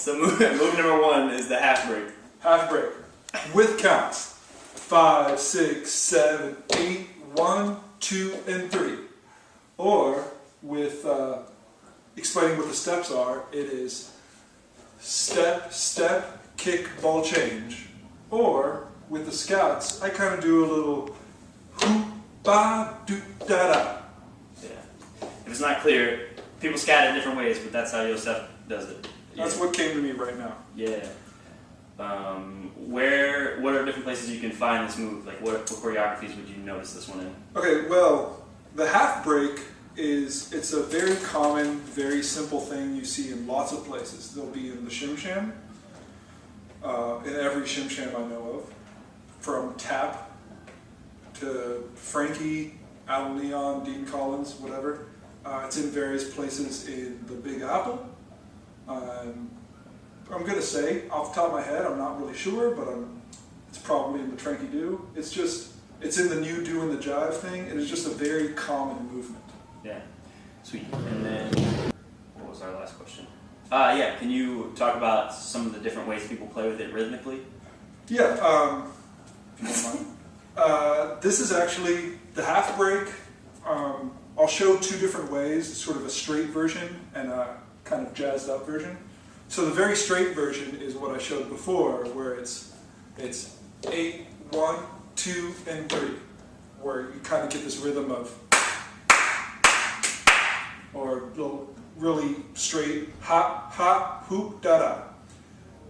So move number 1 is the half break. Half break with counts 5, 6, 7, 8, 1, 2, and 3. Or with explaining what the steps are, it is step, step, kick, ball change. Or with the scouts, I kind of do a little hoop, ba, do, da, da. Yeah. If it's not clear, people scat in different ways, but that's how Yossef does it. That's what came to me right now. Yeah. What are different places you can find this move? Like what choreographies would you notice this one in? Okay, well, the half break it's a very common, very simple thing you see in lots of places. They'll be in the Shim Sham, in every Shim Sham I know of, from Tap to Frankie, Alan Leon, Dean Collins, whatever. It's in various places in the Big Apple. I'm going to say, off the top of my head, I'm not really sure, but it's probably in the Tranky Do. It's in the new do and the jive thing. It is just a very common movement. Yeah, sweet. And then, what was our last question? Yeah, can you talk about some of the different ways people play with it rhythmically? Yeah, if you don't mind. This is actually the half break. I'll show 2 different ways, sort of a straight version and a kind of jazzed up version. So the very straight version is what I showed before, where it's 8, 1, 2, and 3, where you kind of get this rhythm of, or really straight ha, ha, hoop, da, da.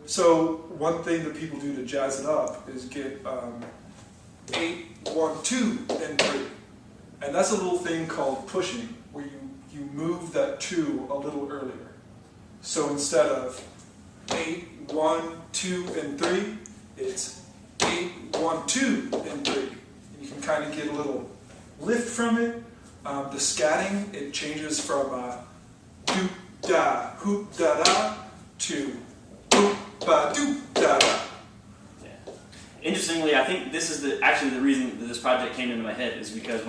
So one thing that people do to jazz it up is get 8, 1, 2, and 3. And that's a little thing called pushing, where you move that 2 a little earlier. So instead of 8, 1, 2, and 3, it's 8, 1, 2, and 3. You can kind of get a little lift from it. The scatting, it changes from doop da, hoop da da to hoop ba doop da da. Yeah. Interestingly, I think this is actually the reason that this project came into my head is because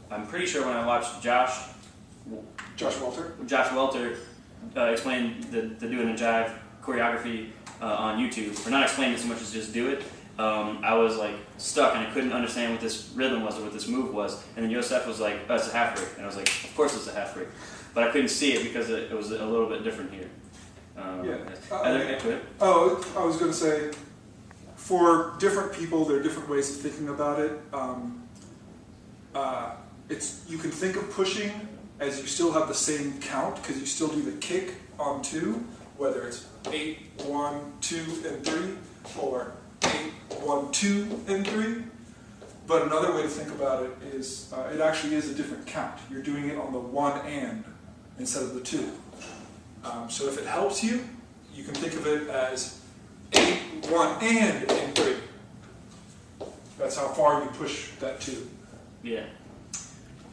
I'm pretty sure when I watched Josh Welter explain the do and the jive choreography on YouTube, or not explain it so much as just do it. I was like stuck and I couldn't understand what this rhythm was or what this move was. And then Yossef was like, "Oh, it's a half break," and I was like, "Of course it's a half break," but I couldn't see it because it was a little bit different here. Oh, I was going to say, for different people, there are different ways of thinking about it. You can think of pushing as you still have the same count because you still do the kick on 2, whether it's 8, 1, 2, and 3, or 8, 1, 2, and 3. But another way to think about it is it actually is a different count. You're doing it on the 1 and instead of the 2. So if it helps you, you can think of it as 8, 1, and 3. That's how far you push that 2. Yeah.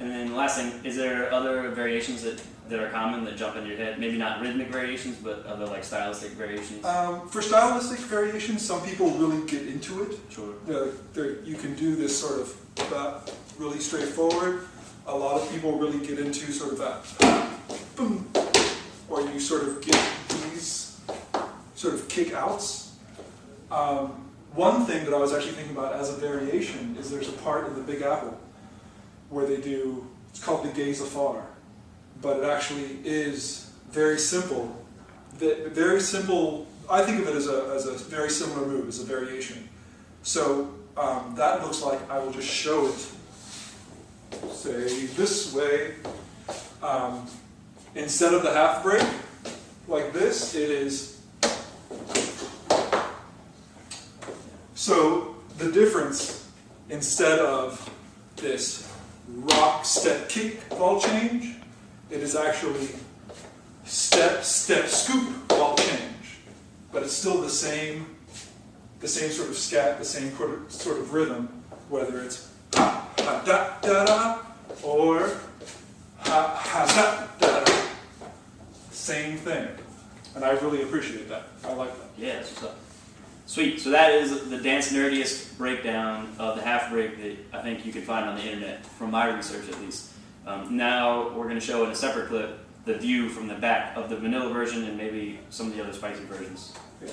And then the last thing, is there other variations that are common that jump into your head? Maybe not rhythmic variations, but other like stylistic variations? For stylistic variations, some people really get into it. Sure. You can do this sort of really straightforward. A lot of people really get into sort of that boom, or you sort of get these sort of kick outs. One thing that I was actually thinking about as a variation is there's a part in the Big Apple where they do, it's called the gaze afar, but it actually is very simple. Very simple, I think of it as a very similar move, as a variation. So that looks like, I will just show it, say this way. Instead of the half break, like this, it is. So the difference, instead of this rock, step, kick, ball change, it is actually step, step, scoop, ball change. But it's still the same sort of scat, the same sort of rhythm, whether it's ha, ha, da, da, da, or ha, ha, da, da, da. Same thing. And I really appreciate that. I like that. Yeah, that's what's up. Sweet. So that is the dance nerdiest breakdown of the half break that I think you can find on the internet, from my research at least. Now we're going to show in a separate clip the view from the back of the vanilla version and maybe some of the other spicy versions. Yeah.